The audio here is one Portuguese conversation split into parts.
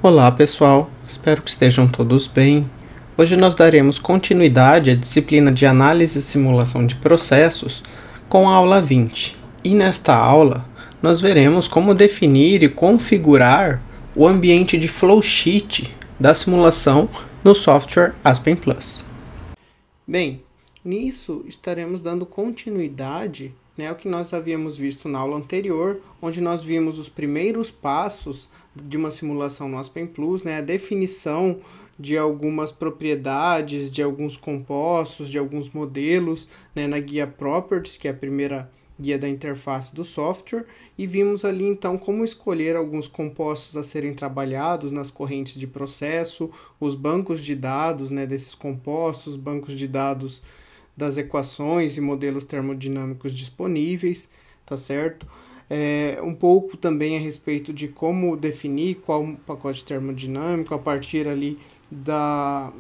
Olá pessoal, espero que estejam todos bem. Hoje nós daremos continuidade à disciplina de análise e simulação de processos com a aula 20. E nesta aula nós veremos como definir e configurar o ambiente de flowsheet da simulação no software Aspen Plus. Bem, nisso estaremos dando continuidade ao que nós havíamos visto na aula anterior, onde nós vimos os primeiros passos de uma simulação no Aspen Plus, a definição de algumas propriedades, de alguns compostos, de alguns modelos, na guia Properties, que é a primeira guia da interface do software, e vimos ali então como escolher alguns compostos a serem trabalhados nas correntes de processo, os bancos de dados desses compostos, bancos de dados das equações e modelos termodinâmicos disponíveis, tá certo? Um pouco também a respeito de como definir qual pacote termodinâmico a partir ali da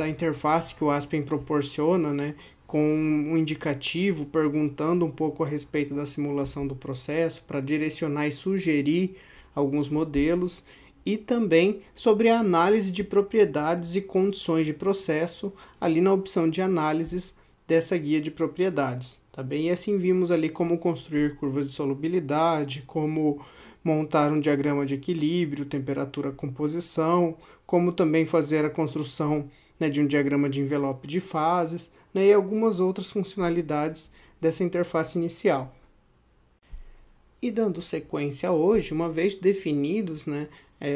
interface que o Aspen proporciona, com um indicativo perguntando um pouco a respeito da simulação do processo para direcionar e sugerir alguns modelos, e também sobre a análise de propriedades e condições de processo ali na opção de análises dessa guia de propriedades, tá bem? E assim vimos ali como construir curvas de solubilidade, como montar um diagrama de equilíbrio, temperatura, composição, como também fazer a construção de um diagrama de envelope de fases, e algumas outras funcionalidades dessa interface inicial. E dando sequência hoje, uma vez definidos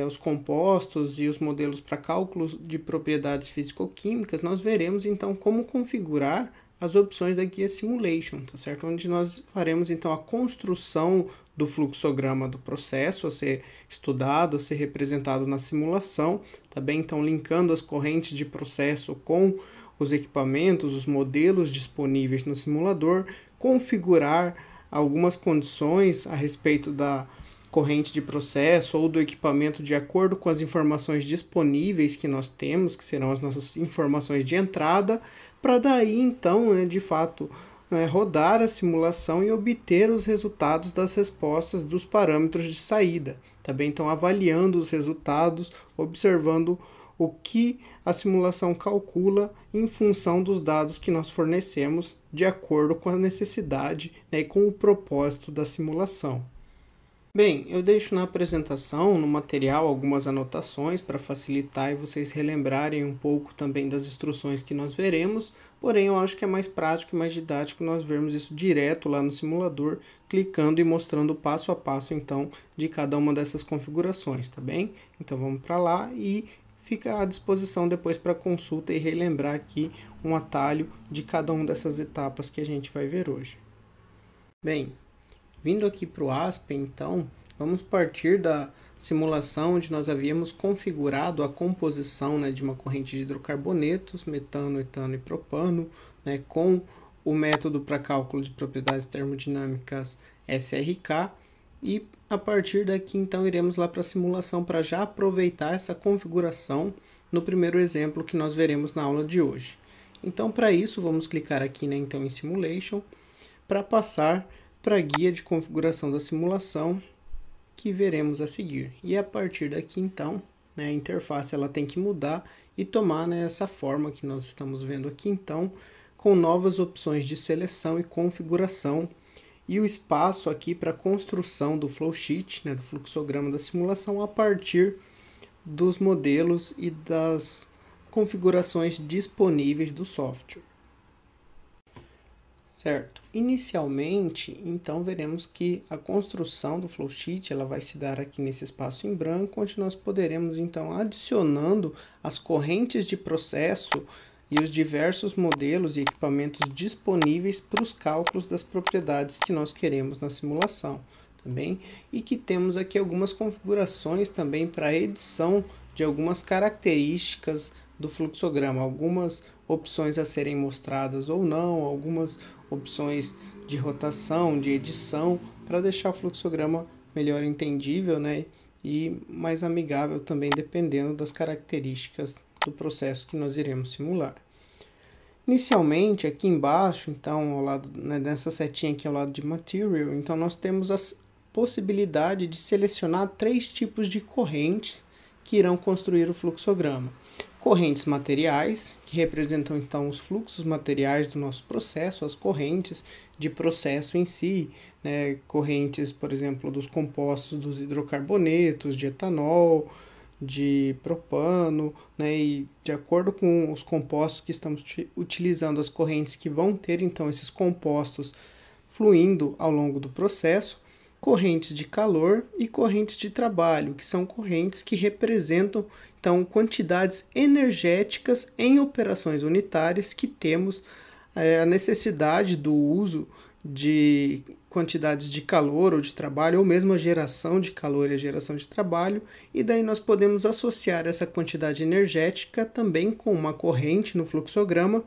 os compostos e os modelos para cálculos de propriedades físico-químicas, nós veremos então como configurar as opções da guia Simulation, tá certo? Onde nós faremos então a construção do fluxograma do processo a ser estudado, a ser representado na simulação, tá bem? Então linkando as correntes de processo com os equipamentos, os modelos disponíveis no simulador, configurar algumas condições a respeito da corrente de processo ou do equipamento de acordo com as informações disponíveis que nós temos, que serão as nossas informações de entrada, para daí então, de fato, rodar a simulação e obter os resultados das respostas dos parâmetros de saída. Também então avaliando os resultados, observando o que a simulação calcula em função dos dados que nós fornecemos de acordo com a necessidade e com o propósito da simulação. Bem, eu deixo na apresentação, no material, algumas anotações para facilitar e vocês relembrarem um pouco também das instruções que nós veremos, porém eu acho que é mais prático e mais didático nós vermos isso direto lá no simulador, clicando e mostrando passo a passo então de cada uma dessas configurações, tá bem? Então vamos para lá e fica à disposição depois para consulta e relembrar aqui um atalho de cada uma dessas etapas que a gente vai ver hoje. Bem, vindo aqui para o Aspen, então, vamos partir da simulação onde nós havíamos configurado a composição de uma corrente de hidrocarbonetos, metano, etano e propano, com o método para cálculo de propriedades termodinâmicas SRK, e a partir daqui, então, iremos lá para a simulação para já aproveitar essa configuração no primeiro exemplo que nós veremos na aula de hoje. Então, para isso, vamos clicar aqui então, em Simulation, para passar para a guia de configuração da simulação que veremos a seguir. E a partir daqui, então, a interface ela tem que mudar e tomar essa forma que nós estamos vendo aqui, então, com novas opções de seleção e configuração, e o espaço aqui para construção do flowsheet, do fluxograma da simulação, a partir dos modelos e das configurações disponíveis do software. Certo. Inicialmente, então, veremos que a construção do flowsheet ela vai se dar aqui nesse espaço em branco, onde nós poderemos, então, adicionando as correntes de processo e os diversos modelos e equipamentos disponíveis para os cálculos das propriedades que nós queremos na simulação, também, e que temos aqui algumas configurações também para a edição de algumas características do fluxograma, algumas opções a serem mostradas ou não, algumas opções de rotação, de edição, para deixar o fluxograma melhor entendível, e mais amigável também, dependendo das características do processo que nós iremos simular. Inicialmente, aqui embaixo, então, ao lado, nessa setinha aqui ao lado de Material, então nós temos a possibilidade de selecionar 3 tipos de correntes que irão construir o fluxograma. Correntes materiais, que representam então os fluxos materiais do nosso processo, as correntes de processo em si, né? Correntes, por exemplo, dos compostos dos hidrocarbonetos, de etanol, de propano, né? E de acordo com os compostos que estamos utilizando, as correntes que vão ter então esses compostos fluindo ao longo do processo, correntes de calor e correntes de trabalho, que são correntes que representam então quantidades energéticas em operações unitárias que temos a necessidade do uso de quantidades de calor ou de trabalho, ou mesmo a geração de calor e a geração de trabalho, e daí nós podemos associar essa quantidade energética também com uma corrente no fluxograma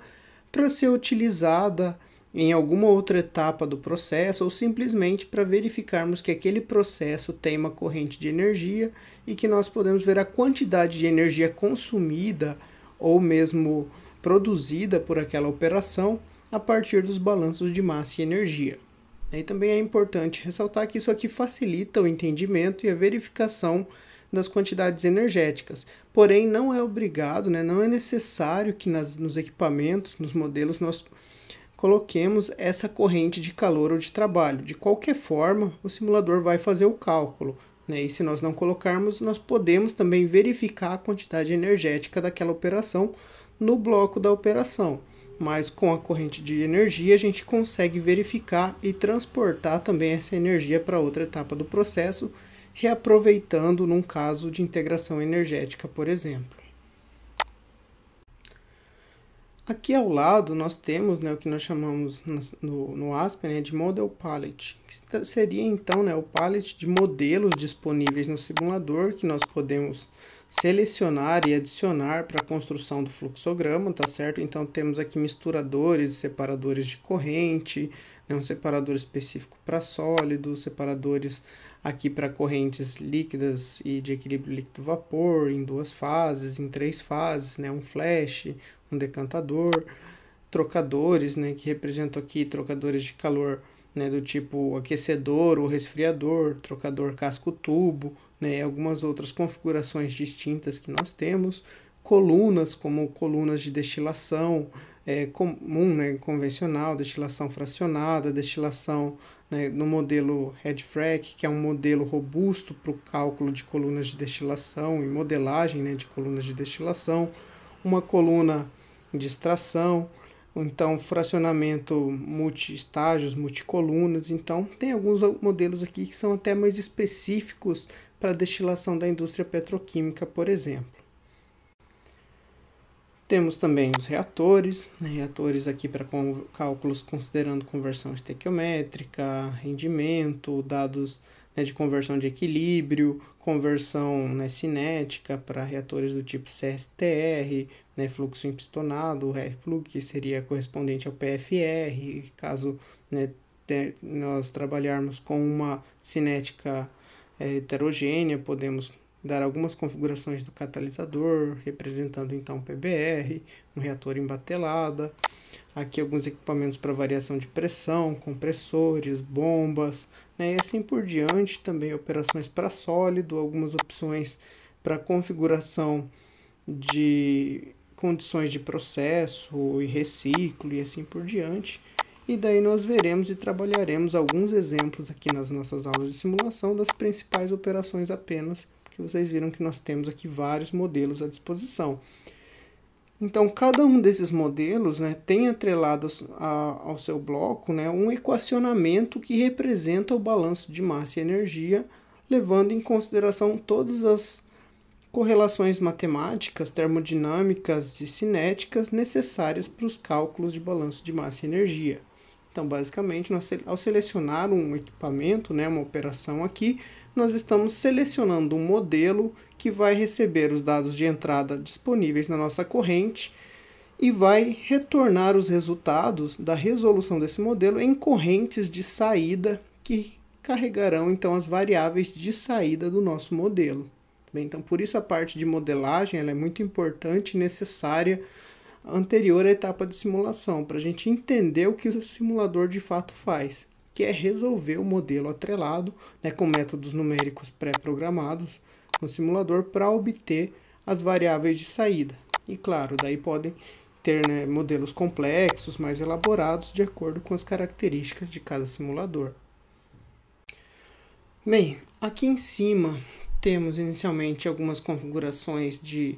para ser utilizada em alguma outra etapa do processo ou simplesmente para verificarmos que aquele processo tem uma corrente de energia e que nós podemos ver a quantidade de energia consumida ou mesmo produzida por aquela operação a partir dos balanços de massa e energia. E também é importante ressaltar que isso aqui facilita o entendimento e a verificação das quantidades energéticas, porém não é obrigado, não é necessário que nos equipamentos, nos modelos, nós coloquemos essa corrente de calor ou de trabalho. De qualquer forma, o simulador vai fazer o cálculo, e se nós não colocarmos, nós podemos também verificar a quantidade energética daquela operação no bloco da operação. Mas com a corrente de energia, a gente consegue verificar e transportar também essa energia para outra etapa do processo, reaproveitando num caso de integração energética, por exemplo. Aqui ao lado nós temos o que nós chamamos no Aspen de Model Palette, que seria então o palette de modelos disponíveis no simulador que nós podemos selecionar e adicionar para a construção do fluxograma, tá certo? Então temos aqui misturadores, separadores de corrente, um separador específico para sólidos, separadores aqui para correntes líquidas e de equilíbrio líquido-vapor, em 2 fases, em 3 fases, um flash, um decantador, trocadores, que representam aqui trocadores de calor, do tipo aquecedor ou resfriador, trocador casco-tubo, algumas outras configurações distintas que nós temos, colunas como colunas de destilação comum, convencional, destilação fracionada, destilação no modelo Head-Frac, que é um modelo robusto para o cálculo de colunas de destilação e modelagem de colunas de destilação, uma coluna de extração, então fracionamento multi-estágios, multicolunas. Então tem alguns modelos aqui que são até mais específicos para a destilação da indústria petroquímica, por exemplo. Temos também os reatores, reatores aqui para cálculos considerando conversão estequiométrica, rendimento, dados de conversão de equilíbrio, conversão cinética para reatores do tipo CSTR, fluxo empistonado, RPlug, que seria correspondente ao PFR, caso nós trabalharmos com uma cinética heterogênea, podemos dar algumas configurações do catalisador, representando então PBR, um reator em batelada. Aqui alguns equipamentos para variação de pressão, compressores, bombas, e assim por diante. Também operações para sólido, algumas opções para configuração de condições de processo e reciclo e assim por diante. E daí nós veremos e trabalharemos alguns exemplos aqui nas nossas aulas de simulação das principais operações apenas, que vocês viram que nós temos aqui vários modelos à disposição. Então, cada um desses modelos tem atrelado ao seu bloco um equacionamento que representa o balanço de massa e energia, levando em consideração todas as correlações matemáticas, termodinâmicas e cinéticas necessárias para os cálculos de balanço de massa e energia. Então, basicamente, ao selecionar um equipamento, uma operação aqui, nós estamos selecionando um modelo que vai receber os dados de entrada disponíveis na nossa corrente e vai retornar os resultados da resolução desse modelo em correntes de saída que carregarão então as variáveis de saída do nosso modelo. Então, por isso a parte de modelagem ela é muito importante e necessária anterior à etapa de simulação, para a gente entender o que o simulador de fato faz, que é resolver o modelo atrelado com métodos numéricos pré-programados no simulador para obter as variáveis de saída. E claro, daí podem ter, né, modelos complexos, mais elaborados, de acordo com as características de cada simulador. Bem, aqui em cima temos inicialmente algumas configurações de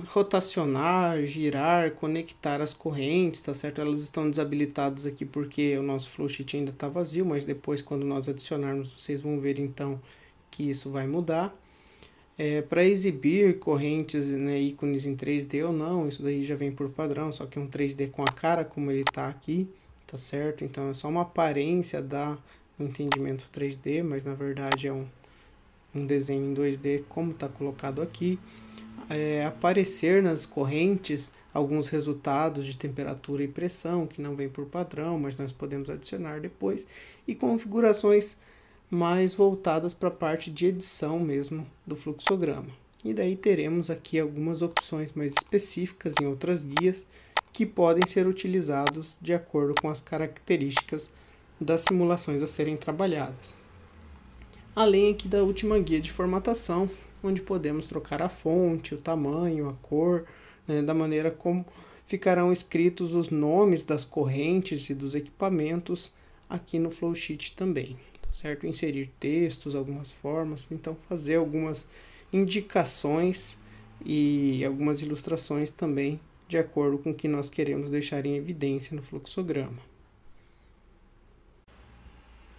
rotacionar, girar, conectar as correntes, tá certo? Elas estão desabilitadas aqui porque o nosso flowsheet ainda está vazio, mas depois, quando nós adicionarmos, vocês vão ver então que isso vai mudar. Para exibir correntes, né, ícones em 3D ou não, isso daí já vem por padrão, só que é um 3D com a cara como ele está aqui, tá certo? Então é só uma aparência da entendimento 3D, mas na verdade é um desenho em 2D como está colocado aqui. Aparecer nas correntes alguns resultados de temperatura e pressão que não vem por padrão, mas nós podemos adicionar depois, e configurações mais voltadas para a parte de edição mesmo do fluxograma. E daí teremos aqui algumas opções mais específicas em outras guias que podem ser utilizados de acordo com as características das simulações a serem trabalhadas. Além aqui da última guia de formatação, onde podemos trocar a fonte, o tamanho, a cor, né, da maneira como ficarão escritos os nomes das correntes e dos equipamentos aqui no flowsheet também, tá certo? Inserir textos, algumas formas, então fazer algumas indicações e algumas ilustrações também de acordo com o que nós queremos deixar em evidência no fluxograma.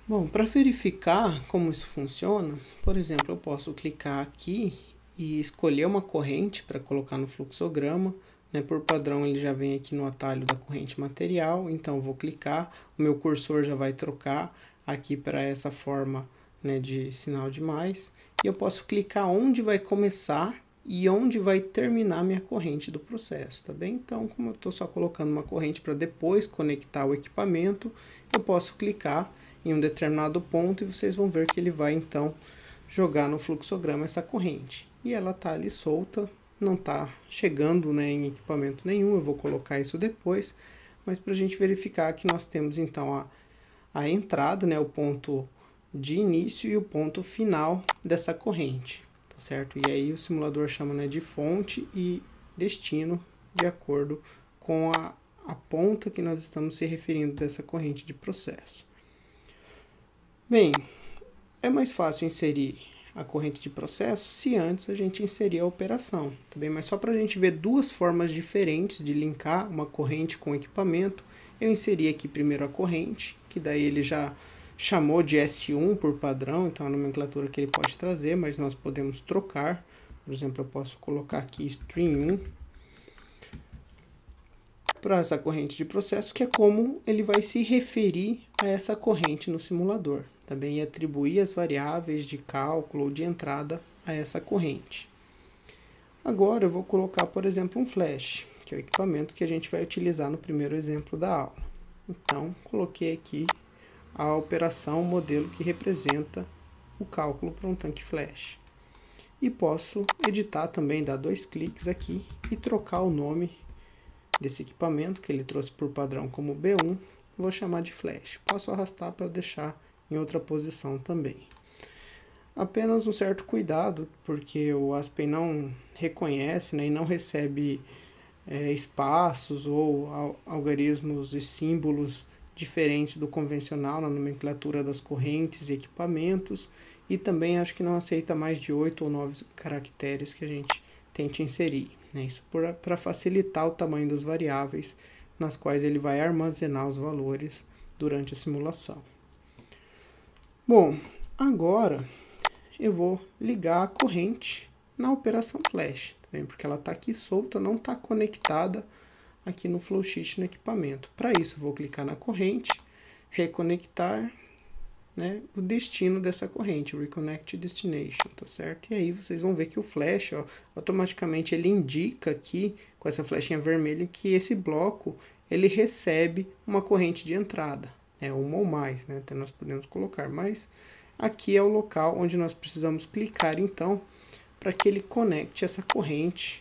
Bom, para verificar como isso funciona, por exemplo, eu posso clicar aqui e escolher uma corrente para colocar no fluxograma, né? Por padrão ele já vem aqui no atalho da corrente material, então eu vou clicar, o meu cursor já vai trocar aqui para essa forma, né, de sinal de mais, e eu posso clicar onde vai começar e onde vai terminar minha corrente do processo, tá bem? Então, como eu estou só colocando uma corrente para depois conectar o equipamento, eu posso clicar em um determinado ponto e vocês vão ver que ele vai então jogar no fluxograma essa corrente. E ela está ali solta, não está chegando, né, em equipamento nenhum, eu vou colocar isso depois, mas para a gente verificar que nós temos então a entrada, né, o ponto de início e o ponto final dessa corrente, tá certo? E aí o simulador chama, né, de fonte e destino de acordo com a ponta que nós estamos se referindo dessa corrente de processo. Bem, é mais fácil inserir a corrente de processo se antes a gente inserir a operação, tá bem? Mas só para a gente ver duas formas diferentes de linkar uma corrente com o equipamento, eu inseri aqui primeiro a corrente, que daí ele já chamou de S1 por padrão, então é a nomenclatura que ele pode trazer, mas nós podemos trocar. Por exemplo, eu posso colocar aqui string 1 para essa corrente de processo, que é como ele vai se referir a essa corrente no simulador. Também atribuir as variáveis de cálculo ou de entrada a essa corrente. Agora eu vou colocar, por exemplo, um flash, que é o equipamento que a gente vai utilizar no primeiro exemplo da aula. Então, coloquei aqui a operação, o modelo que representa o cálculo para um tanque flash. E posso editar também, dar 2 cliques aqui e trocar o nome desse equipamento, que ele trouxe por padrão como B1, vou chamar de flash. Posso arrastar para deixar em outra posição também. Apenas um certo cuidado, porque o Aspen não reconhece, né, e não recebe espaços ou algarismos e símbolos diferentes do convencional na nomenclatura das correntes e equipamentos, e também acho que não aceita mais de 8 ou 9 caracteres que a gente tente inserir, né? Isso para facilitar o tamanho das variáveis nas quais ele vai armazenar os valores durante a simulação. Bom, agora eu vou ligar a corrente na operação flash, tá bem? Porque ela está aqui solta, não está conectada aqui no flowsheet no equipamento. Para isso, vou clicar na corrente, reconectar, né, o destino dessa corrente, Reconnect Destination, tá certo? E aí vocês vão ver que o flash, ó, automaticamente ele indica aqui, com essa flechinha vermelha, que esse bloco ele recebe uma corrente de entrada, né, uma ou mais, né, até nós podemos colocar, mas aqui é o local onde nós precisamos clicar então, para que ele conecte essa corrente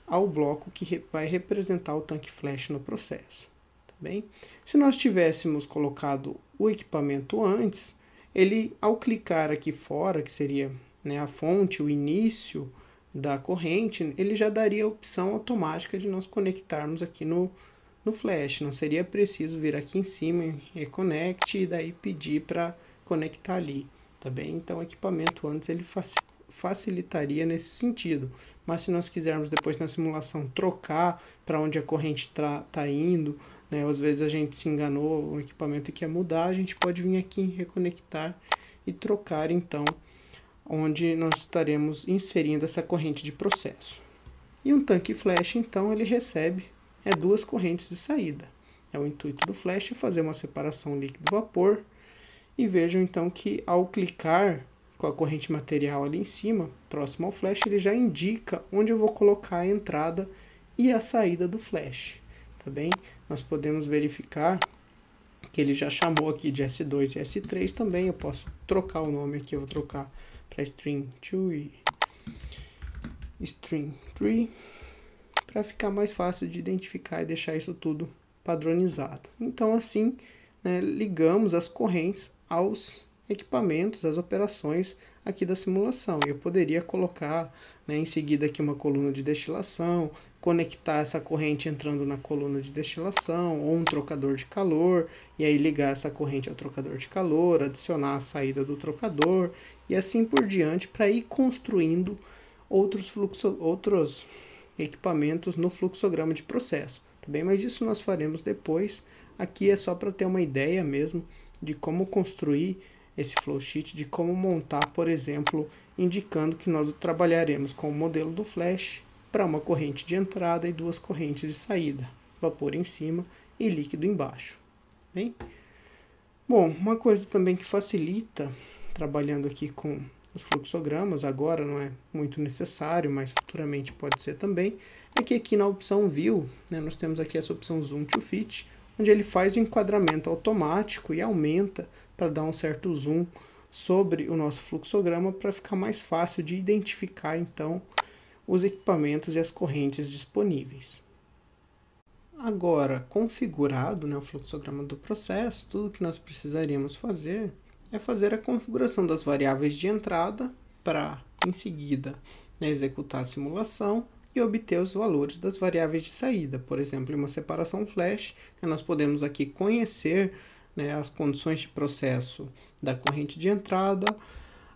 ao bloco que vai representar o tanque flash no processo. Tá bem? Se nós tivéssemos colocado o equipamento antes, ele ao clicar aqui fora, que seria, né, a fonte, o início da corrente, ele já daria a opção automática de nós conectarmos aqui no flash. Não seria preciso vir aqui em cima em Reconnect e daí pedir para conectar ali, tá bem? Então o equipamento antes ele facilitaria nesse sentido. Mas se nós quisermos depois na simulação trocar para onde a corrente tá indo, né, às vezes a gente se enganou, o equipamento quer mudar, a gente pode vir aqui em reconectar e trocar então onde nós estaremos inserindo essa corrente de processo. E um tanque flash então ele recebe duas correntes de saída. O intuito do flash é fazer uma separação líquido-vapor, e vejam então que ao clicar com a corrente material ali em cima, próximo ao flash, ele já indica onde eu vou colocar a entrada e a saída do flash, tá bem? Nós podemos verificar que ele já chamou aqui de S2 e S3 também. Eu posso trocar o nome aqui, eu vou trocar para String 2 e String 3, para ficar mais fácil de identificar e deixar isso tudo padronizado. Então assim, né, ligamos as correntes aos equipamentos, às operações aqui da simulação. Eu poderia colocar, né, em seguida aqui uma coluna de destilação, conectar essa corrente entrando na coluna de destilação, ou um trocador de calor, e aí ligar essa corrente ao trocador de calor, adicionar a saída do trocador, e assim por diante, para ir construindo outros equipamentos no fluxograma de processo, tá bem? Mas isso nós faremos depois. Aqui é só para ter uma ideia mesmo de como construir esse flowsheet, de como montar, por exemplo, indicando que nós trabalharemos com o modelo do flash para uma corrente de entrada e duas correntes de saída, vapor em cima e líquido embaixo. Bem? Bom, uma coisa também que facilita trabalhando aqui com os fluxogramas, agora não é muito necessário, mas futuramente pode ser também, é que aqui na opção View, né, nós temos aqui essa opção Zoom to Fit, onde ele faz o enquadramento automático e aumenta para dar um certo zoom sobre o nosso fluxograma, para ficar mais fácil de identificar então os equipamentos e as correntes disponíveis. Agora, configurado, né, o fluxograma do processo, tudo que nós precisaríamos fazer é fazer a configuração das variáveis de entrada para, em seguida, né, executar a simulação e obter os valores das variáveis de saída. Por exemplo, em uma separação flash, nós podemos aqui conhecer, né, as condições de processo da corrente de entrada,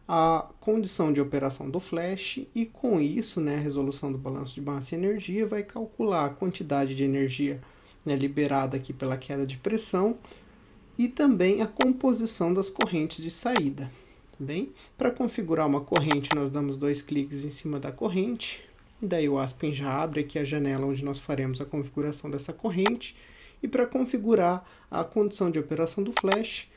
a condição de operação do flash, e com isso, né, a resolução do balanço de massa e energia vai calcular a quantidade de energia, né, liberada aqui pela queda de pressão, e também a composição das correntes de saída. Também, para configurar uma corrente, nós damos dois cliques em cima da corrente, e daí o Aspen já abre aqui a janela onde nós faremos a configuração dessa corrente. E para configurar a condição de operação do flash,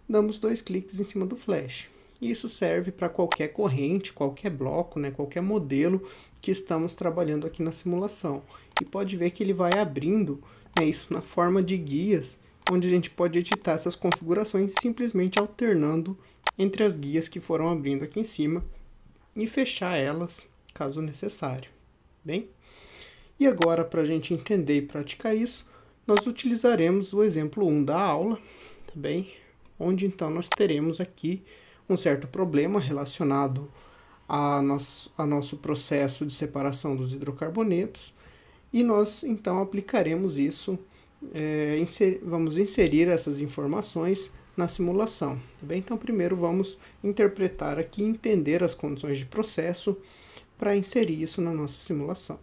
damos dois cliques em cima do flash. Isso serve para qualquer corrente, qualquer bloco, né, qualquer modelo que estamos trabalhando aqui na simulação. E pode ver que ele vai abrindo, né, isso na forma de guias, onde a gente pode editar essas configurações simplesmente alternando entre as guias que foram abrindo aqui em cima e fechar elas caso necessário. Bem? E agora, para a gente entender e praticar isso, nós utilizaremos o exemplo 1 da aula, tá bem? Onde então nós teremos aqui um certo problema relacionado a nosso processo de separação dos hidrocarbonetos, e nós então aplicaremos isso, vamos inserir essas informações na simulação, tá bem? Então primeiro vamos interpretar aqui e entender as condições de processo para inserir isso na nossa simulação.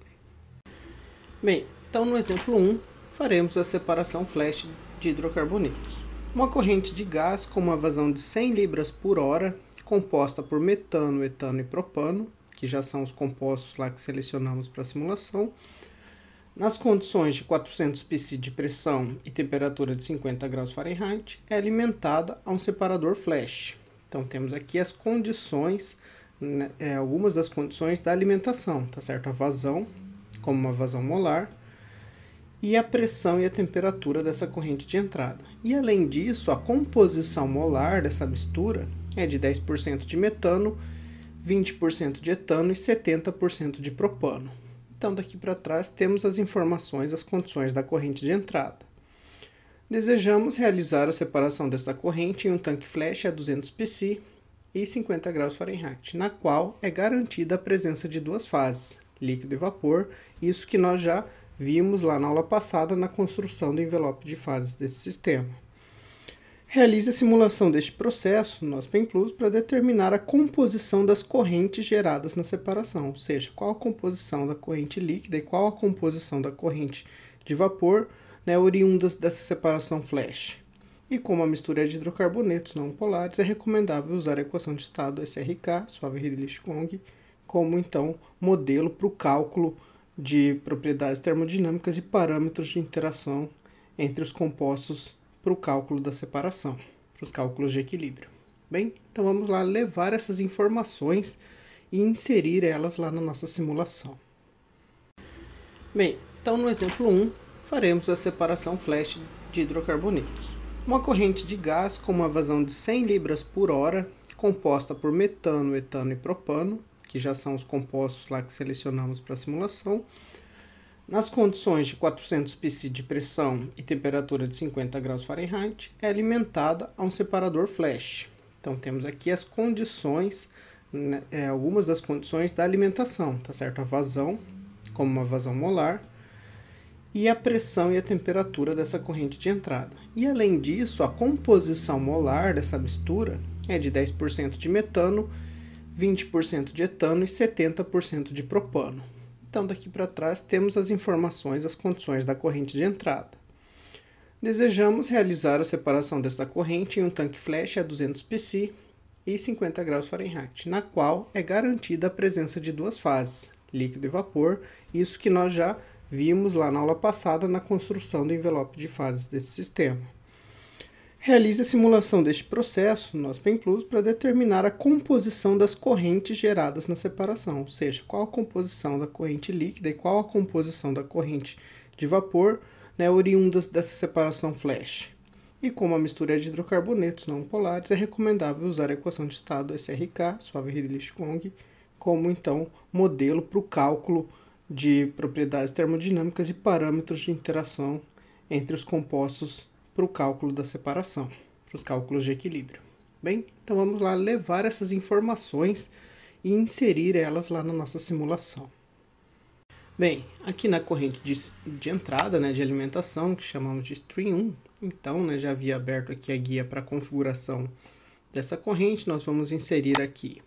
Bem, então no exemplo 1 faremos a separação flash de hidrocarbonetos. Uma corrente de gás com uma vazão de 100 libras por hora, composta por metano, etano e propano, que já são os compostos lá que selecionamos para a simulação, nas condições de 400 psi de pressão e temperatura de 50 graus Fahrenheit, é alimentada a um separador flash. Então temos aqui as condições, né, algumas das condições da alimentação, tá certo? A vazão, como uma vazão molar, e a pressão e a temperatura dessa corrente de entrada. E além disso, a composição molar dessa mistura é de 10% de metano, 20% de etano e 70% de propano. Então daqui para trás temos as informações, as condições da corrente de entrada. Desejamos realizar a separação desta corrente em um tanque flash a 200 psi, e 50 graus Fahrenheit, na qual é garantida a presença de duas fases, líquido e vapor, isso que nós já vimos lá na aula passada na construção do envelope de fases desse sistema. Realize a simulação deste processo no Aspen Plus para determinar a composição das correntes geradas na separação, ou seja, qual a composição da corrente líquida e qual a composição da corrente de vapor, oriundas dessa separação flash. E como a mistura é de hidrocarbonetos não polares, é recomendável usar a equação de estado SRK, Swavey-Hindley-Kong, como então modelo para o cálculo de propriedades termodinâmicas e parâmetros de interação entre os compostos para o cálculo da separação, para os cálculos de equilíbrio. Bem, então vamos lá levar essas informações e inserir elas lá na nossa simulação. Bem, então no exemplo 1, faremos a separação flash de hidrocarbonetos. Uma corrente de gás com uma vazão de 100 libras por hora, composta por metano, etano e propano, que já são os compostos lá que selecionamos para a simulação, nas condições de 400 psi de pressão e temperatura de 50 graus Fahrenheit, é alimentada a um separador flash. Então temos aqui as condições, algumas das condições da alimentação, tá certo? A vazão, como uma vazão molar, e a pressão e a temperatura dessa corrente de entrada. E além disso, a composição molar dessa mistura é de 10% de metano, 20% de etano e 70% de propano. Então, daqui para trás, temos as informações, as condições da corrente de entrada. Desejamos realizar a separação desta corrente em um tanque flash a 200 psi e 50 graus Fahrenheit, na qual é garantida a presença de duas fases, líquido e vapor, isso que nós já vimos lá na aula passada na construção do envelope de fases desse sistema. Realize a simulação deste processo no Aspen Plus para determinar a composição das correntes geradas na separação, ou seja, qual a composição da corrente líquida e qual a composição da corrente de vapor, oriundas dessa separação flash. E como a mistura é de hidrocarbonetos não polares, é recomendável usar a equação de estado SRK, Swavey-Hindley-Kong, como então modelo para o cálculo de propriedades termodinâmicas e parâmetros de interação entre os compostos para o cálculo da separação, para os cálculos de equilíbrio. Bem, então vamos lá levar essas informações e inserir elas lá na nossa simulação. Bem, aqui na corrente de entrada, de alimentação, que chamamos de Stream 1, então já havia aberto aqui a guia para a configuração dessa corrente, nós vamos inserir aqui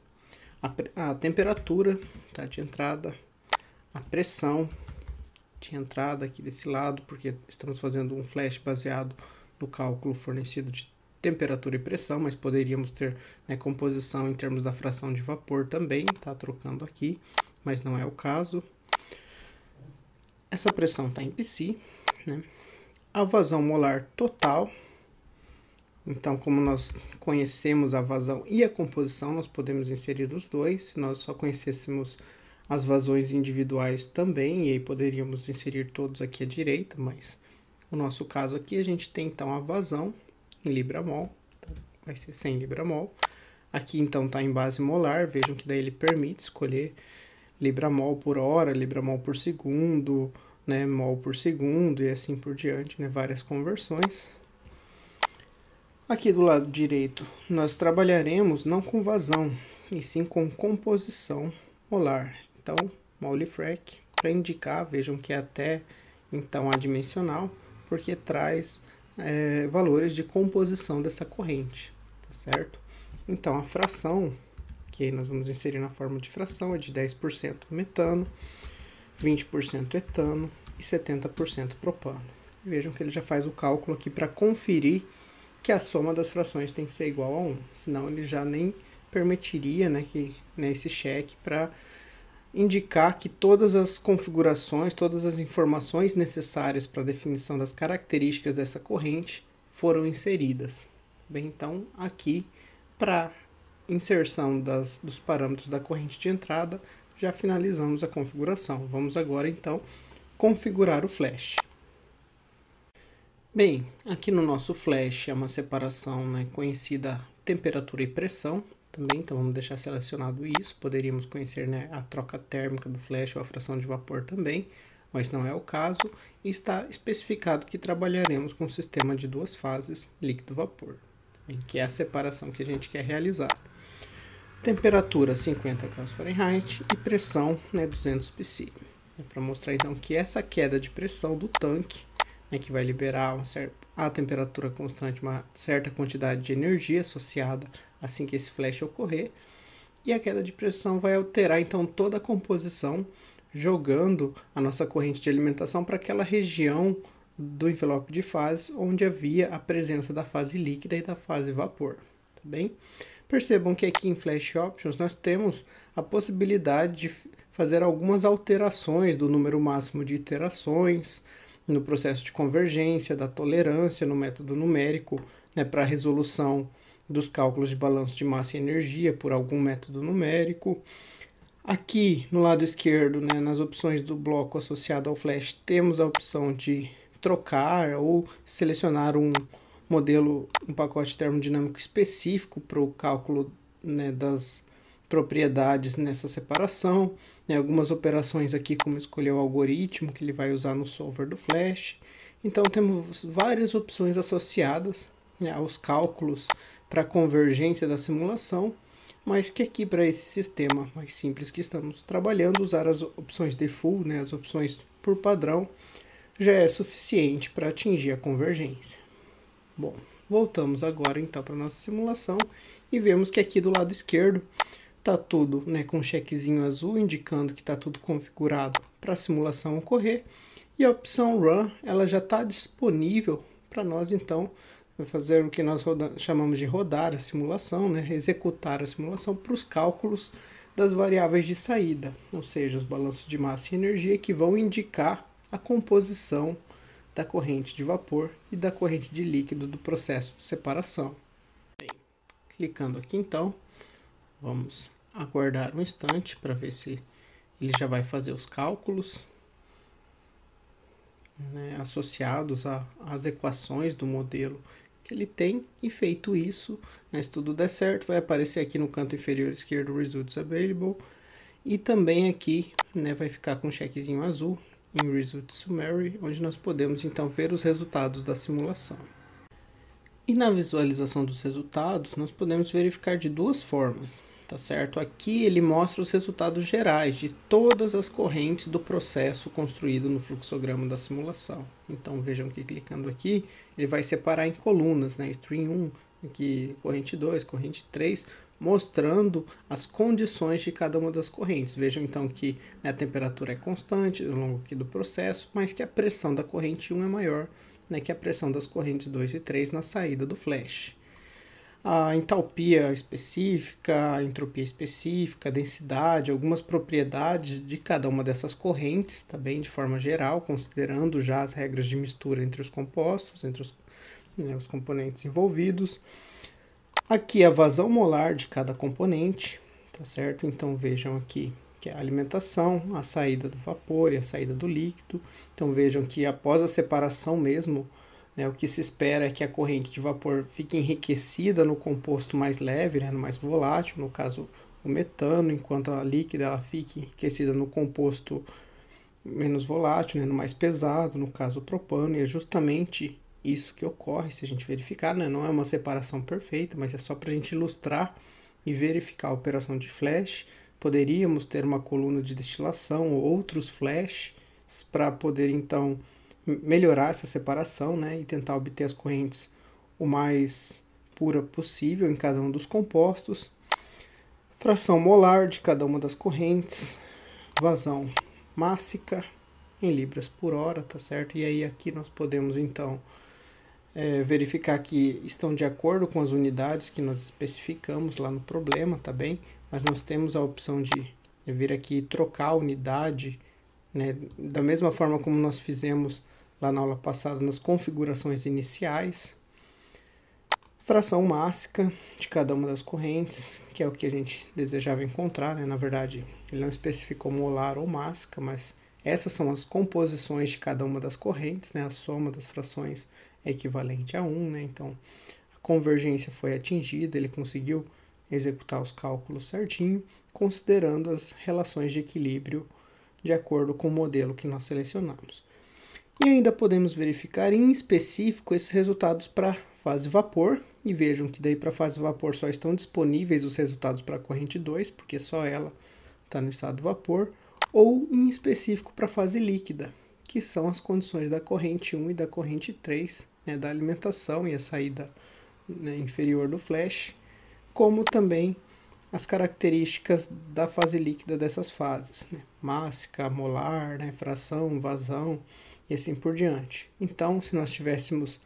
a temperatura de entrada, a pressão de entrada aqui desse lado, porque estamos fazendo um flash baseado no cálculo fornecido de temperatura e pressão, mas poderíamos ter composição em termos da fração de vapor também, tá trocando aqui, mas não é o caso. Essa pressão está em psi, A vazão molar total, então como nós conhecemos a vazão e a composição, nós podemos inserir os dois. Se nós só conhecêssemos as vazões individuais também, e aí poderíamos inserir todos aqui à direita, mas no nosso caso aqui a gente tem então a vazão em libra-mol, então vai ser 100 libra-mol. Aqui então está em base molar, vejam que daí ele permite escolher libra-mol por hora, libra-mol por segundo, mol por segundo e assim por diante, várias conversões. Aqui do lado direito nós trabalharemos não com vazão, e sim com composição molar. Então, Mole-Frac, para indicar, vejam que é até então adimensional, porque traz valores de composição dessa corrente, tá certo? Então, a fração, que nós vamos inserir na forma de fração, é de 10% metano, 20% etano e 70% propano. Vejam que ele já faz o cálculo aqui para conferir que a soma das frações tem que ser igual a 1, senão ele já nem permitiria esse cheque para indicar que todas as configurações, todas as informações necessárias para a definição das características dessa corrente foram inseridas. Bem, então aqui para inserção dos parâmetros da corrente de entrada já finalizamos a configuração. Vamos agora então configurar o flash. Bem, aqui no nosso flash é uma separação conhecida temperatura e pressão também, então vamos deixar selecionado isso. Poderíamos conhecer a troca térmica do flash ou a fração de vapor também, mas não é o caso. E está especificado que trabalharemos com um sistema de duas fases líquido-vapor, que é a separação que a gente quer realizar. temperatura 50 graus Fahrenheit e pressão, né, 200 psi. Para mostrar então que essa queda de pressão do tanque, né, que vai liberar a temperatura constante, uma certa quantidade de energia associada assim que esse flash ocorrer, e a queda de pressão vai alterar então toda a composição, jogando a nossa corrente de alimentação para aquela região do envelope de fase onde havia a presença da fase líquida e da fase vapor, tá bem? Percebam que aqui em Flash Options nós temos a possibilidade de fazer algumas alterações do número máximo de iterações no processo de convergência, da tolerância no método numérico, né, para a resolução dos cálculos de balanço de massa e energia por algum método numérico. Aqui no lado esquerdo, né, nas opções do bloco associado ao Flash, temos a opção de trocar ou selecionar um modelo, um pacote termodinâmico específico para o cálculo, né, das propriedades nessa separação, né, algumas operações aqui como escolher o algoritmo que ele vai usar no solver do Flash. Então temos várias opções associadas, né, aos cálculos para a convergência da simulação, mas que aqui para esse sistema mais simples que estamos trabalhando, usar as opções default, né, as opções por padrão, já é suficiente para atingir a convergência. Bom, voltamos agora então para a nossa simulação e vemos que aqui do lado esquerdo está tudo, né, com um chequezinho azul indicando que está tudo configurado para a simulação ocorrer, e a opção Run ela já está disponível para nós então fazer o que nós chamamos de rodar a simulação, né, executar a simulação para os cálculos das variáveis de saída, ou seja, os balanços de massa e energia que vão indicar a composição da corrente de vapor e da corrente de líquido do processo de separação. Bem, clicando aqui então, vamos aguardar um instante para ver se ele já vai fazer os cálculos, né, associados às equações do modelo que ele tem, e feito isso, né, se tudo der certo, vai aparecer aqui no canto inferior esquerdo Results Available, e também aqui, né, vai ficar com um chequezinho azul em Results Summary, onde nós podemos então ver os resultados da simulação. E na visualização dos resultados, nós podemos verificar de duas formas, tá certo? Aqui ele mostra os resultados gerais de todas as correntes do processo construído no fluxograma da simulação. Então vejam que clicando aqui, ele vai separar em colunas, né? String 1, aqui corrente 2, corrente 3, mostrando as condições de cada uma das correntes. Vejam então que, né, a temperatura é constante ao longo aqui do processo, mas que a pressão da corrente 1 é maior, né, que a pressão das correntes 2 e 3 na saída do flash. A entalpia específica, a entropia específica, a densidade, algumas propriedades de cada uma dessas correntes, também de forma geral, considerando já as regras de mistura entre os compostos, entre os componentes envolvidos. Aqui a vazão molar de cada componente, tá certo? Então vejam aqui que é a alimentação, a saída do vapor e a saída do líquido. Então vejam que após a separação mesmo, né, o que se espera é que a corrente de vapor fique enriquecida no composto mais leve, né, no mais volátil, no caso o metano, enquanto a líquida ela fique enriquecida no composto menos volátil, né, no mais pesado, no caso o propano, e é justamente isso que ocorre se a gente verificar, né? Não é uma separação perfeita, mas é só para a gente ilustrar e verificar a operação de flash. Poderíamos ter uma coluna de destilação ou outros flashes para poder então melhorar essa separação, né? E tentar obter as correntes o mais pura possível em cada um dos compostos. Fração molar de cada uma das correntes, vazão mássica em libras por hora, tá certo? E aí aqui nós podemos então verificar que estão de acordo com as unidades que nós especificamos lá no problema, tá bem? Mas nós temos a opção de vir aqui e trocar a unidade, né, da mesma forma como nós fizemos lá na aula passada nas configurações iniciais. Fração mássica de cada uma das correntes, que é o que a gente desejava encontrar, né? Na verdade, ele não especificou molar ou mássica, mas essas são as composições de cada uma das correntes, né? A soma das frações é equivalente a 1, né? Então, a convergência foi atingida, ele conseguiu executar os cálculos certinho, considerando as relações de equilíbrio de acordo com o modelo que nós selecionamos. E ainda podemos verificar em específico esses resultados para fase vapor e vejam que daí para a fase do vapor só estão disponíveis os resultados para a corrente 2, porque só ela está no estado do vapor, ou em específico para a fase líquida, que são as condições da corrente 1 e da corrente 3, né, da alimentação e a saída, né, inferior do flash, como também as características da fase líquida dessas fases, né, mássica, molar, né, fração, vazão e assim por diante. Então, se nós tivéssemos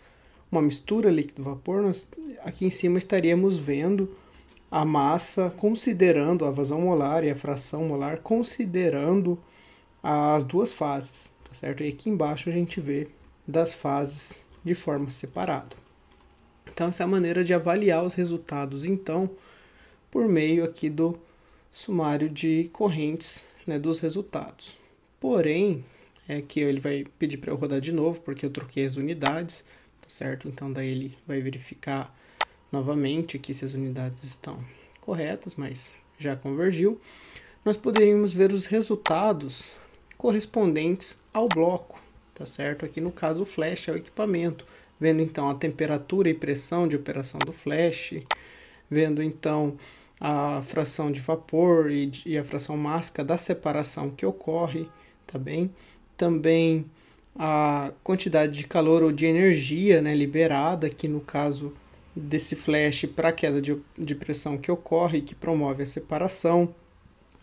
uma mistura líquido-vapor, nós aqui em cima estaríamos vendo a massa considerando a vazão molar e a fração molar, considerando as duas fases, tá certo? E aqui embaixo a gente vê das fases de forma separada. Então essa é a maneira de avaliar os resultados, então, por meio aqui do sumário de correntes, né, dos resultados. Porém, é que ele vai pedir para eu rodar de novo, porque eu troquei as unidades, tá certo? Então daí ele vai verificar novamente aqui se as unidades estão corretas, mas já convergiu. Nós poderíamos ver os resultados correspondentes ao bloco, tá certo? Aqui no caso o flash é o equipamento, vendo então a temperatura e pressão de operação do flash, vendo então a fração de vapor e a fração mássica da separação que ocorre, tá bem? Também a quantidade de calor ou de energia, né, liberada, aqui no caso desse flash para a queda de pressão que ocorre, que promove a separação,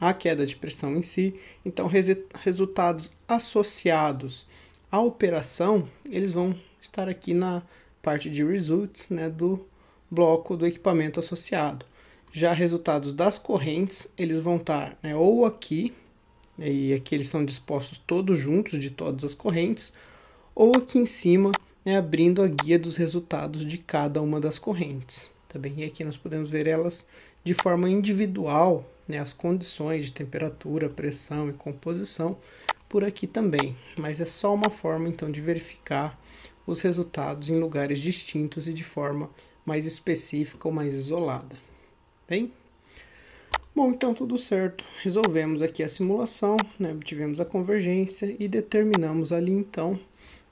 a queda de pressão em si. Então, resultados associados à operação, eles vão estar aqui na parte de results, né, do bloco do equipamento associado. Já resultados das correntes, eles vão estar, né, ou aqui, e aqui eles estão dispostos todos juntos de todas as correntes, ou aqui em cima, né, abrindo a guia dos resultados de cada uma das correntes. Tá bem? E aqui nós podemos ver elas de forma individual, né, as condições de temperatura, pressão e composição por aqui também. Mas é só uma forma então de verificar os resultados em lugares distintos e de forma mais específica ou mais isolada. Bem? Bom, então tudo certo. Resolvemos aqui a simulação, né, obtivemos a convergência e determinamos ali então,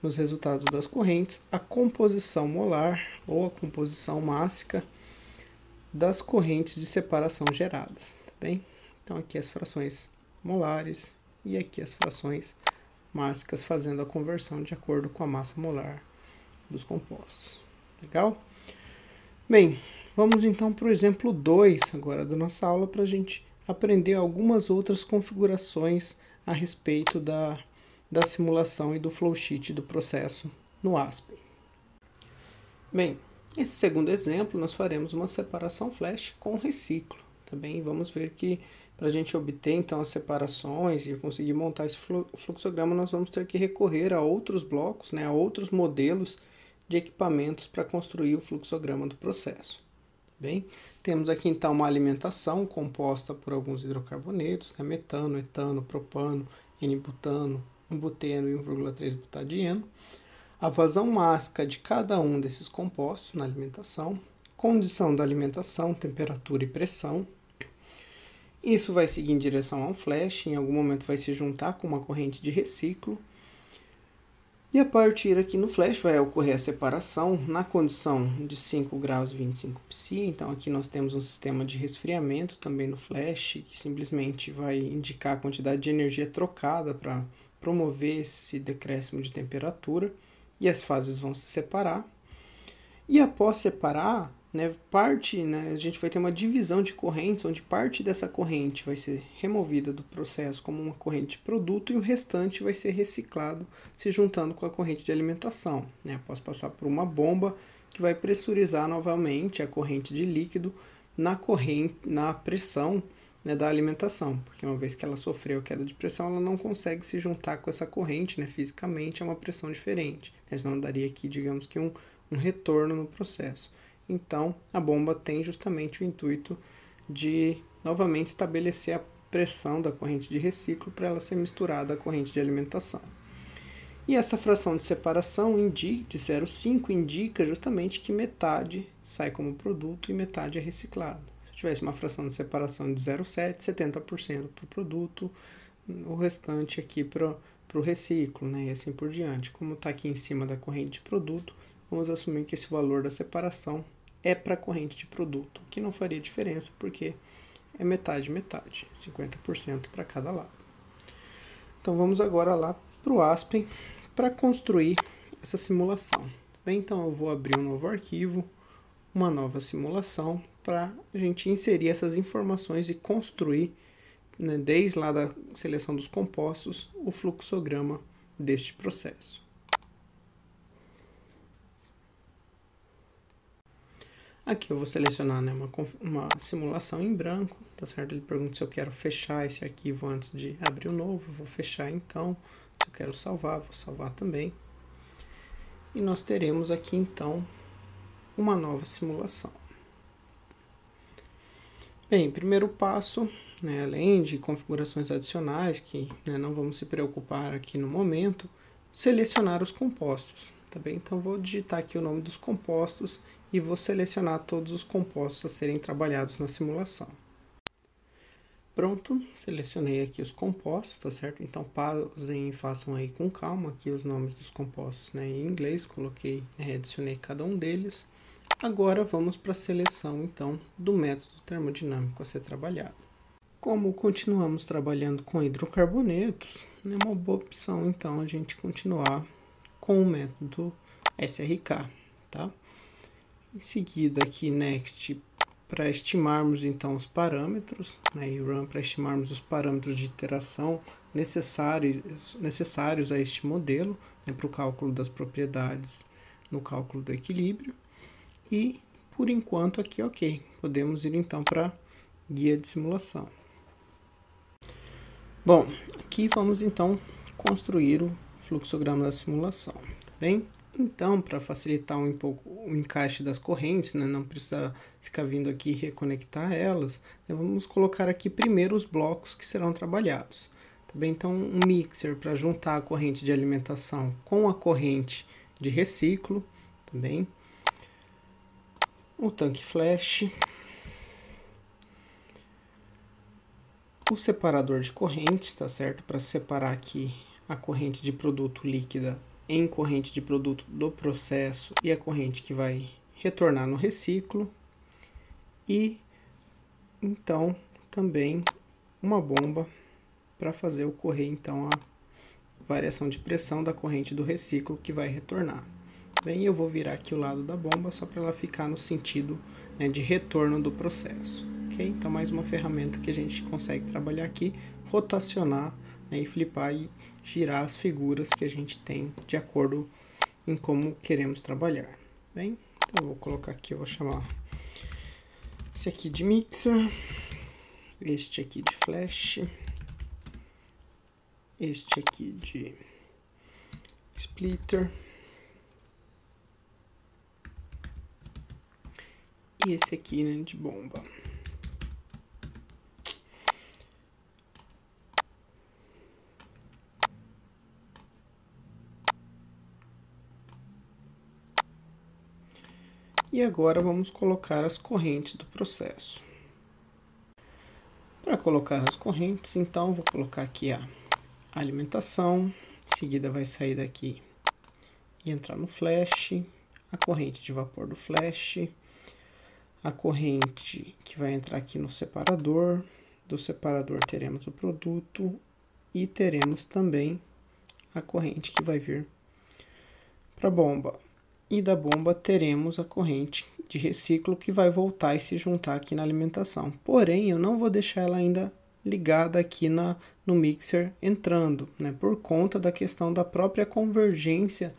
nos resultados das correntes, a composição molar ou a composição mássica das correntes de separação geradas, tá bem? Então aqui as frações molares e aqui as frações mássicas fazendo a conversão de acordo com a massa molar dos compostos. Legal? Bem, vamos então para o exemplo 2 agora da nossa aula para a gente aprender algumas outras configurações a respeito da simulação e do flowsheet do processo no ASP. Bem, esse segundo exemplo nós faremos uma separação flash com reciclo. Também vamos ver que para a gente obter então as separações e conseguir montar esse fluxograma, nós vamos ter que recorrer a outros blocos, né, a outros modelos de equipamentos para construir o fluxograma do processo. Bem, temos aqui então uma alimentação composta por alguns hidrocarbonetos, né, metano, etano, propano, N-butano, 1-buteno e 1,3-butadieno. A vazão mássica de cada um desses compostos na alimentação, condição da alimentação, temperatura e pressão. Isso vai seguir em direção a um flash, em algum momento vai se juntar com uma corrente de reciclo. E a partir aqui no flash vai ocorrer a separação na condição de 5 graus e 25 psi. Então aqui nós temos um sistema de resfriamento também no flash, que simplesmente vai indicar a quantidade de energia trocada para promover esse decréscimo de temperatura. E as fases vão se separar. E após separar, né, a gente vai ter uma divisão de correntes, onde parte dessa corrente vai ser removida do processo como uma corrente de produto e o restante vai ser reciclado, se juntando com a corrente de alimentação, né, após passar por uma bomba que vai pressurizar novamente a corrente de líquido na pressão, né, da alimentação, porque uma vez que ela sofreu queda de pressão, ela não consegue se juntar com essa corrente, né, fisicamente é uma pressão diferente, mas não daria aqui, digamos que um retorno no processo. Então, a bomba tem justamente o intuito de novamente estabelecer a pressão da corrente de reciclo para ela ser misturada à corrente de alimentação. E essa fração de separação de 0,5 indica justamente que metade sai como produto e metade é reciclado. Se tivesse uma fração de separação de 0,7, 70% para o produto, o restante aqui para o reciclo, né, e assim por diante. Como está aqui em cima da corrente de produto, vamos assumir que esse valor da separação é para a corrente de produto, que não faria diferença porque é metade, 50% para cada lado. Então vamos agora lá para o Aspen para construir essa simulação. Bem, então eu vou abrir um novo arquivo, uma nova simulação, para a gente inserir essas informações e construir, né, desde lá da seleção dos compostos, o fluxograma deste processo. Aqui eu vou selecionar, né, uma simulação em branco, tá certo? Ele pergunta se eu quero fechar esse arquivo antes de abrir o novo, eu vou fechar então. Se eu quero salvar, vou salvar também. E nós teremos aqui então uma nova simulação. Bem, primeiro passo, né, além de configurações adicionais, que, né, não vamos se preocupar aqui no momento, selecionar os compostos. Tá bem? Então vou digitar aqui o nome dos compostos e vou selecionar todos os compostos a serem trabalhados na simulação. Pronto, selecionei aqui os compostos, tá certo? Então pausem e façam aí com calma aqui os nomes dos compostos, né, em inglês, coloquei, adicionei cada um deles. Agora vamos para a seleção então do método termodinâmico a ser trabalhado. Como continuamos trabalhando com hidrocarbonetos, é uma boa opção então a gente continuar com o método SRK, tá? Em seguida aqui Next para estimarmos então os parâmetros, né, e Run para estimarmos os parâmetros de iteração necessários a este modelo, né, para o cálculo das propriedades no cálculo do equilíbrio. E por enquanto aqui ok, podemos ir então para guia de simulação. Bom, aqui vamos então construir o fluxograma da simulação, tá bem? Então, para facilitar um pouco o encaixe das correntes, né, não precisa ficar vindo aqui e reconectar elas, né, vamos colocar aqui primeiro os blocos que serão trabalhados. Tá bem? Então, um mixer para juntar a corrente de alimentação com a corrente de reciclo, também. O tanque flash, o separador de correntes, tá certo? Para separar aqui a corrente de produto líquida em corrente de produto do processo e a corrente que vai retornar no reciclo. E então também uma bomba para fazer ocorrer então a variação de pressão da corrente do reciclo que vai retornar. Bem, eu vou virar aqui o lado da bomba só para ela ficar no sentido, né, de retorno do processo. Ok? Então mais uma ferramenta que a gente consegue trabalhar aqui, rotacionar, né, e flipar e girar as figuras que a gente tem de acordo em como queremos trabalhar. Bem, então eu vou colocar aqui, eu vou chamar esse aqui de mixer, este aqui de flash, este aqui de splitter e esse aqui, né, de bomba. E agora vamos colocar as correntes do processo. Para colocar as correntes, então vou colocar aqui a alimentação, em seguida vai sair daqui e entrar no flash, a corrente de vapor do flash, a corrente que vai entrar aqui no separador, do separador teremos o produto e teremos também a corrente que vai vir para a bomba. E da bomba teremos a corrente de reciclo que vai voltar e se juntar aqui na alimentação. Porém, eu não vou deixar ela ainda ligada aqui no mixer entrando, né, por conta da questão da própria convergência,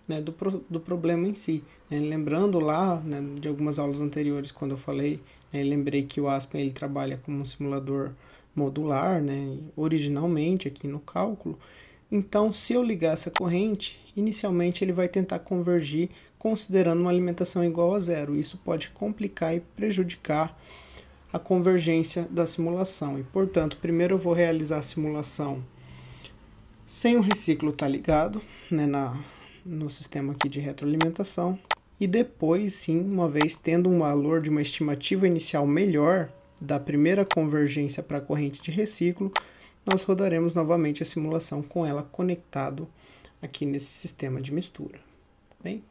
né, do problema em si. Né, lembrando lá, né, de algumas aulas anteriores, quando eu falei, né, lembrei que o Aspen ele trabalha como um simulador modular, né, originalmente aqui no cálculo. Então, se eu ligar essa corrente, inicialmente ele vai tentar convergir considerando uma alimentação igual a zero. Isso pode complicar e prejudicar a convergência da simulação. E, portanto, primeiro eu vou realizar a simulação sem o reciclo estar ligado, né, no sistema aqui de retroalimentação. E depois, sim, uma vez tendo um valor de uma estimativa inicial melhor da primeira convergência para a corrente de reciclo, nós rodaremos novamente a simulação com ela conectado aqui nesse sistema de mistura. Bem,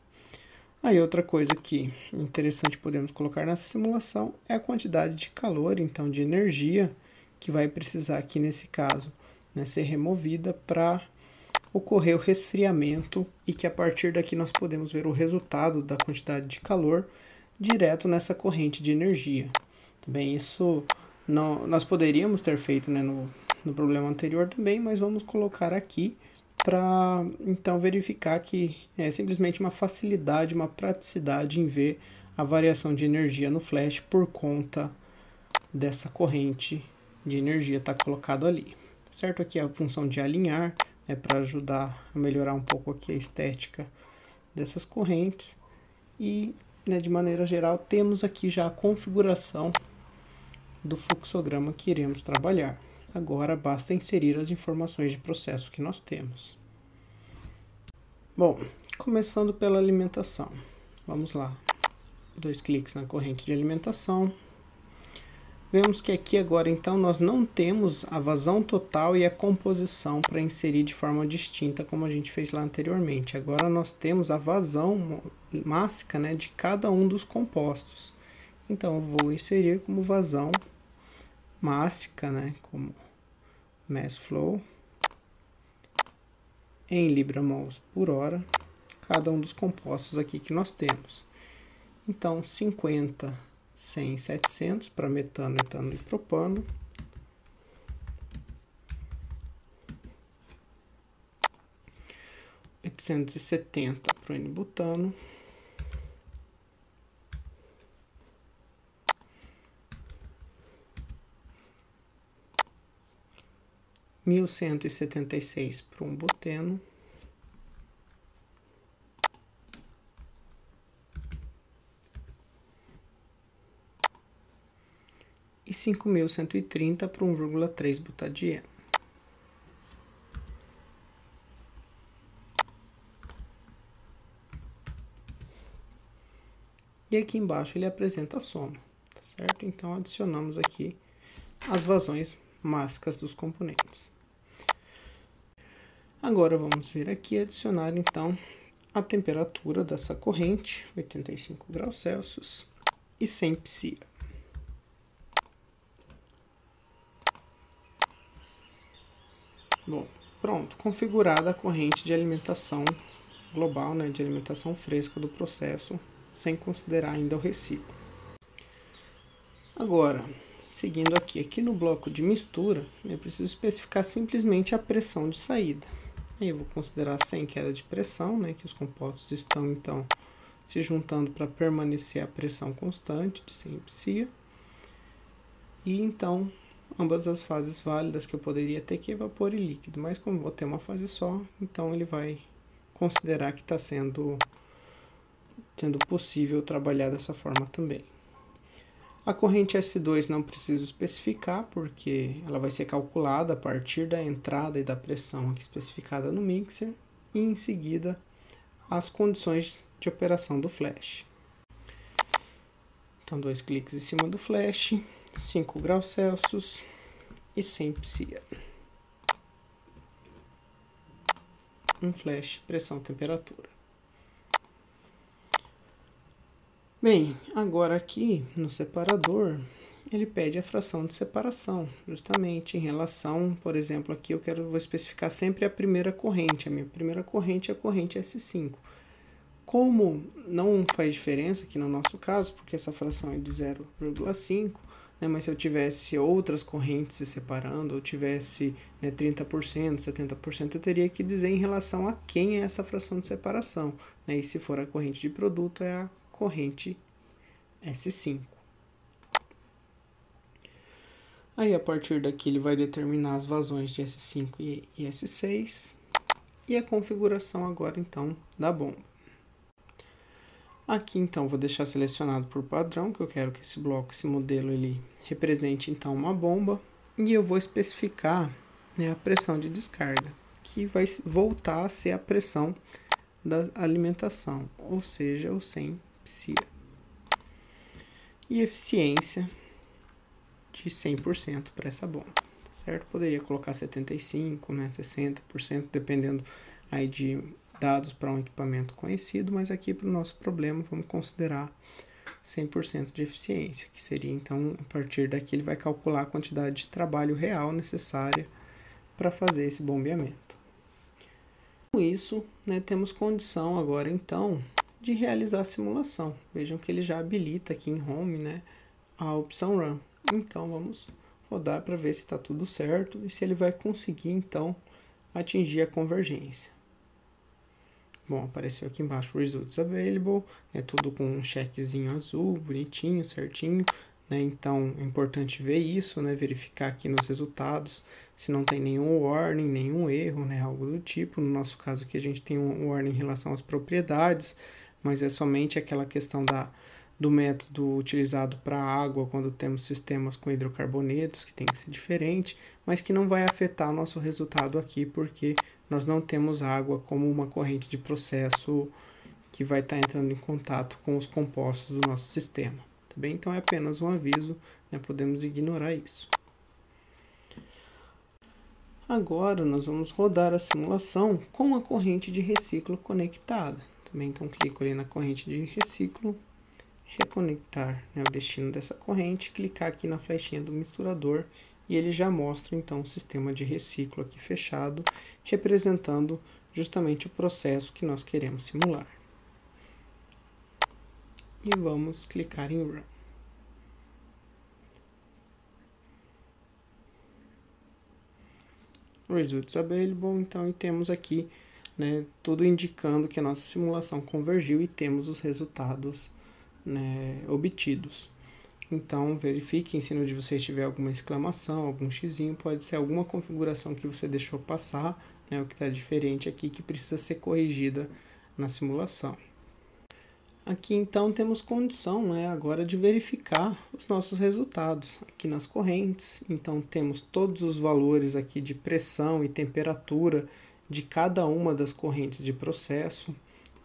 Aí outra coisa que é interessante podemos colocar nessa simulação é a quantidade de calor, então de energia, que vai precisar aqui nesse caso, né, ser removida para ocorrer o resfriamento e que a partir daqui nós podemos ver o resultado da quantidade de calor direto nessa corrente de energia. Também isso nós poderíamos ter feito, né, no problema anterior também, mas vamos colocar aqui para então verificar que é simplesmente uma facilidade, uma praticidade em ver a variação de energia no flash por conta dessa corrente de energia estar colocado ali. Certo? Aqui é a função de alinhar, é para ajudar a melhorar um pouco aqui a estética dessas correntes. E, né, de maneira geral, temos aqui já a configuração do fluxograma que iremos trabalhar. Agora basta inserir as informações de processo que nós temos. Bom, começando pela alimentação. Vamos lá. 2 cliques na corrente de alimentação. Vemos que aqui agora então nós não temos a vazão total e a composição para inserir de forma distinta como a gente fez lá anteriormente. Agora nós temos a vazão mássica, né, de cada um dos compostos. Então eu vou inserir como vazão mássica, né, como mass flow em Libra-mols por hora, cada um dos compostos aqui que nós temos. Então 50, 100, 700 para metano, etano e propano. E 870 para o N-butano. E 1176 para um buteno. E 5130 para 1,3 butadieno. E aqui embaixo ele apresenta a soma, tá certo? Então adicionamos aqui as vazões mássicas dos componentes. Agora vamos vir aqui adicionar então a temperatura dessa corrente, 85 graus Celsius e 100 psia. Bom, pronto, configurada a corrente de alimentação global, né, de alimentação fresca do processo, sem considerar ainda o reciclo. Agora, seguindo aqui no bloco de mistura, eu preciso especificar simplesmente a pressão de saída. Aí eu vou considerar sem queda de pressão, né, que os compostos estão então se juntando para permanecer a pressão constante de 100 psia. E então ambas as fases válidas que eu poderia ter que é vapor e líquido, mas como vou ter uma fase só, então ele vai considerar que está sendo possível trabalhar dessa forma também. A corrente S2 não preciso especificar, porque ela vai ser calculada a partir da entrada e da pressão aqui especificada no mixer, e em seguida as condições de operação do flash. Então 2 cliques em cima do flash, 5 graus Celsius e 100 psia. Um flash, pressão, temperatura. Bem, agora aqui no separador, ele pede a fração de separação, justamente em relação, por exemplo, aqui vou especificar sempre a primeira corrente. A minha primeira corrente é a corrente S5. Como não faz diferença aqui no nosso caso, porque essa fração é de 0,5, né, mas se eu tivesse outras correntes se separando, ou tivesse, né, 30%, 70%, eu teria que dizer em relação a quem é essa fração de separação. Né, e se for a corrente de produto, é a corrente S5. Aí a partir daqui ele vai determinar as vazões de S5 e S6 e a configuração agora então da bomba. Aqui então vou deixar selecionado por padrão, que eu quero que esse bloco, esse modelo, ele represente então uma bomba, e eu vou especificar, né, a pressão de descarga, que vai voltar a ser a pressão da alimentação, ou seja, o 100 psia. E eficiência de 100% para essa bomba, certo? Poderia colocar 75%, né, 60%, dependendo aí de dados para um equipamento conhecido, mas aqui para o nosso problema vamos considerar 100% de eficiência, que seria então, a partir daqui ele vai calcular a quantidade de trabalho real necessária para fazer esse bombeamento. Com isso, né, temos condição agora então de realizar a simulação. Vejam que ele já habilita aqui em Home, né, a opção Run. Então vamos rodar para ver se está tudo certo e se ele vai conseguir então atingir a convergência. Bom, apareceu aqui embaixo Results Available, né, tudo com um checkzinho azul, bonitinho, certinho, né, então é importante ver isso, né, verificar aqui nos resultados se não tem nenhum warning, nenhum erro, né, algo do tipo. No nosso caso aqui a gente tem um warning em relação às propriedades, mas é somente aquela questão do método utilizado para água quando temos sistemas com hidrocarbonetos, que tem que ser diferente, mas que não vai afetar o nosso resultado aqui, porque nós não temos água como uma corrente de processo que vai estar entrando em contato com os compostos do nosso sistema. Tá bem? Então é apenas um aviso, né? Podemos ignorar isso. Agora nós vamos rodar a simulação com a corrente de reciclo conectada. Também então clico ali na corrente de reciclo, reconectar, né, o destino dessa corrente, clicar aqui na flechinha do misturador e ele já mostra então o sistema de reciclo aqui fechado, representando justamente o processo que nós queremos simular. E vamos clicar em Run. Results Available, então, e temos aqui, né, tudo indicando que a nossa simulação convergiu e temos os resultados, né, obtidos. Então verifiquem se no de vocês tiver alguma exclamação, algum xizinho, pode ser alguma configuração que você deixou passar, né, o que está diferente aqui que precisa ser corrigida na simulação. Aqui então temos condição, né, agora de verificar os nossos resultados aqui nas correntes. Então temos todos os valores aqui de pressão e temperatura de cada uma das correntes de processo,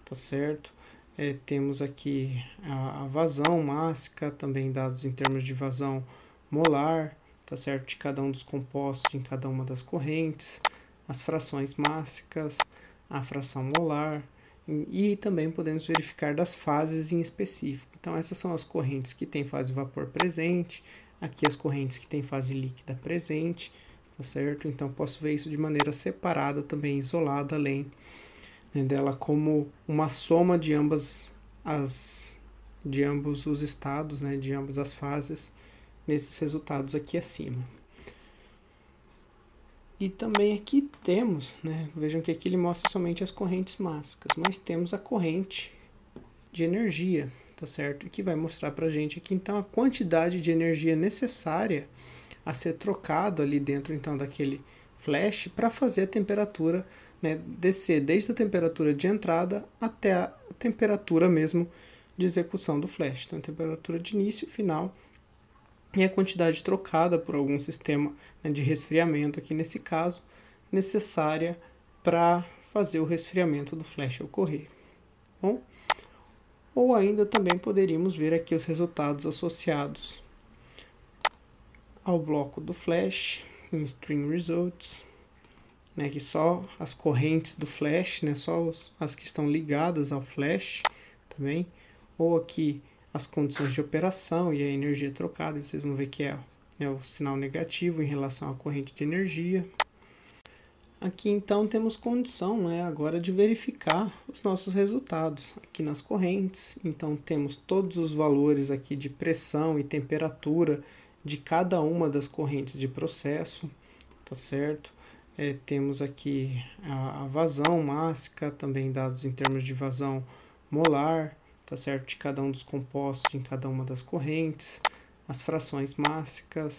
tá certo? Temos aqui a vazão mássica, também dados em termos de vazão molar, tá certo? De cada um dos compostos em cada uma das correntes, as frações mássicas, a fração molar, e também podemos verificar das fases em específico. Então essas são as correntes que têm fase vapor presente, aqui as correntes que têm fase líquida presente, tá certo? Então posso ver isso de maneira separada, também isolada, além, né, dela como uma soma de ambos os estados, né, de ambas as fases, nesses resultados aqui acima. E também aqui temos, né, vejam que aqui ele mostra somente as correntes mássicas, mas temos a corrente de energia, tá certo? Que vai mostrar pra gente aqui então a quantidade de energia necessária a ser trocado ali dentro então daquele flash para fazer a temperatura, né, descer desde a temperatura de entrada até a temperatura mesmo de execução do flash. Então a temperatura de início e final e a quantidade trocada por algum sistema, né, de resfriamento, aqui nesse caso, necessária para fazer o resfriamento do flash ocorrer. Bom, ou ainda também poderíamos ver aqui os resultados associados ao bloco do flash, em String Results, né, que só as correntes do flash, né, só as que estão ligadas ao flash também, ou aqui as condições de operação e a energia trocada, e vocês vão ver que é, né, o sinal negativo em relação à corrente de energia. Aqui então temos condição, né, agora de verificar os nossos resultados aqui nas correntes. Então temos todos os valores aqui de pressão e temperatura de cada uma das correntes de processo, tá certo? Temos aqui a vazão mássica, também dados em termos de vazão molar, tá certo? De cada um dos compostos em cada uma das correntes, as frações mássicas,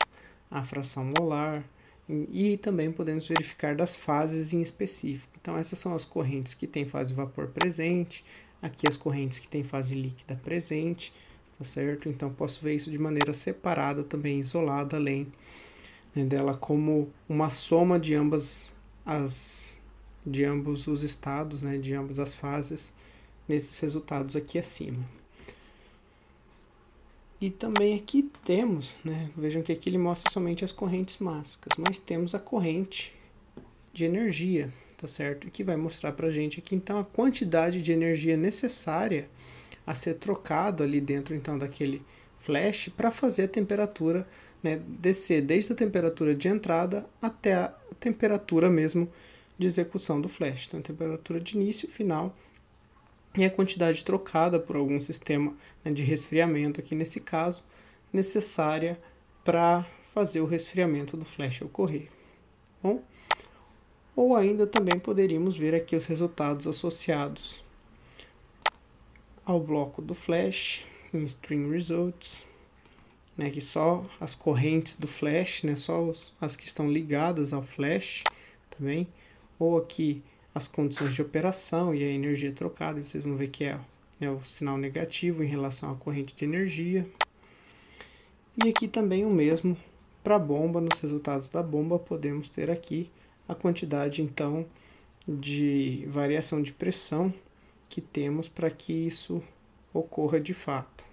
a fração molar, e também podemos verificar das fases em específico. Então essas são as correntes que têm fase vapor presente, aqui as correntes que têm fase líquida presente, tá certo? Então posso ver isso de maneira separada, também isolada, além, né, dela como uma soma de ambos os estados, né, de ambas as fases, nesses resultados aqui acima. E também aqui temos, né, vejam que aqui ele mostra somente as correntes mássicas, mas temos a corrente de energia, tá certo? E que vai mostrar pra gente aqui, então, a quantidade de energia necessária a ser trocado ali dentro, então, daquele flash para fazer a temperatura, né, descer desde a temperatura de entrada até a temperatura mesmo de execução do flash. Então, a temperatura de início, final, e a quantidade trocada por algum sistema, né, de resfriamento, aqui nesse caso, necessária para fazer o resfriamento do flash ocorrer. Bom? Ou ainda também poderíamos ver aqui os resultados associados ao bloco do flash, em String Results, né, que só as correntes do flash, né, só as que estão ligadas ao flash também, ou aqui as condições de operação e a energia trocada, e vocês vão ver que é, né, o sinal negativo em relação à corrente de energia. E aqui também o mesmo para a bomba, nos resultados da bomba podemos ter aqui a quantidade então de variação de pressão que temos para que isso ocorra de fato.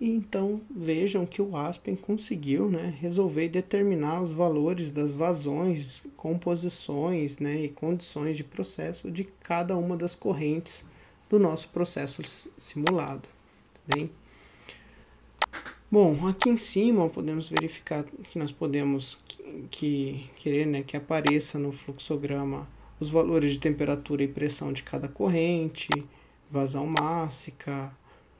E então vejam que o Aspen conseguiu, né, resolver determinar os valores das vazões, composições, né, e condições de processo de cada uma das correntes do nosso processo simulado. Tá bem? Bom, aqui em cima podemos verificar que nós podemos querer, né, que apareça no fluxograma os valores de temperatura e pressão de cada corrente, vazão mássica,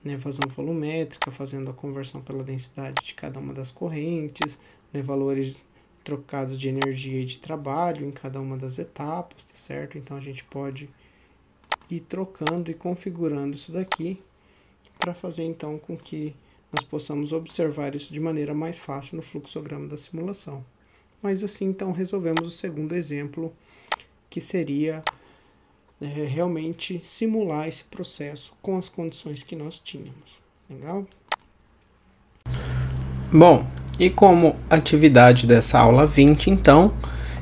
né, vazão volumétrica, fazendo a conversão pela densidade de cada uma das correntes, né, valores trocados de energia e de trabalho em cada uma das etapas, tá certo? Então a gente pode ir trocando e configurando isso daqui para fazer então com que nós possamos observar isso de maneira mais fácil no fluxograma da simulação. Mas assim, então, resolvemos o segundo exemplo, que seria realmente simular esse processo com as condições que nós tínhamos. Legal? Bom, e como atividade dessa aula 20, então,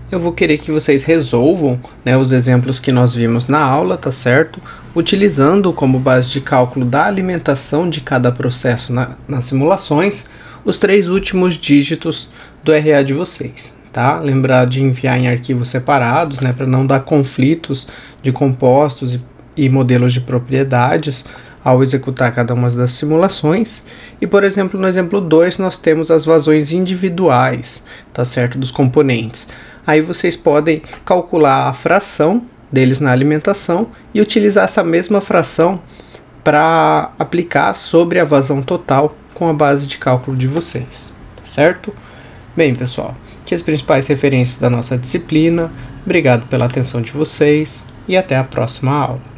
eu vou querer que vocês resolvam, né, os exemplos que nós vimos na aula, tá certo? Utilizando como base de cálculo da alimentação de cada processo nas simulações, os 3 últimos dígitos do RA de vocês, tá? Lembrar de enviar em arquivos separados, né, para não dar conflitos de compostos e modelos de propriedades ao executar cada uma das simulações. E, por exemplo, no exemplo 2, nós temos as vazões individuais, tá certo? Dos componentes. Aí vocês podem calcular a fração deles na alimentação e utilizar essa mesma fração para aplicar sobre a vazão total com a base de cálculo de vocês, tá certo? Bem, pessoal, aqui as principais referências da nossa disciplina. Obrigado pela atenção de vocês e até a próxima aula.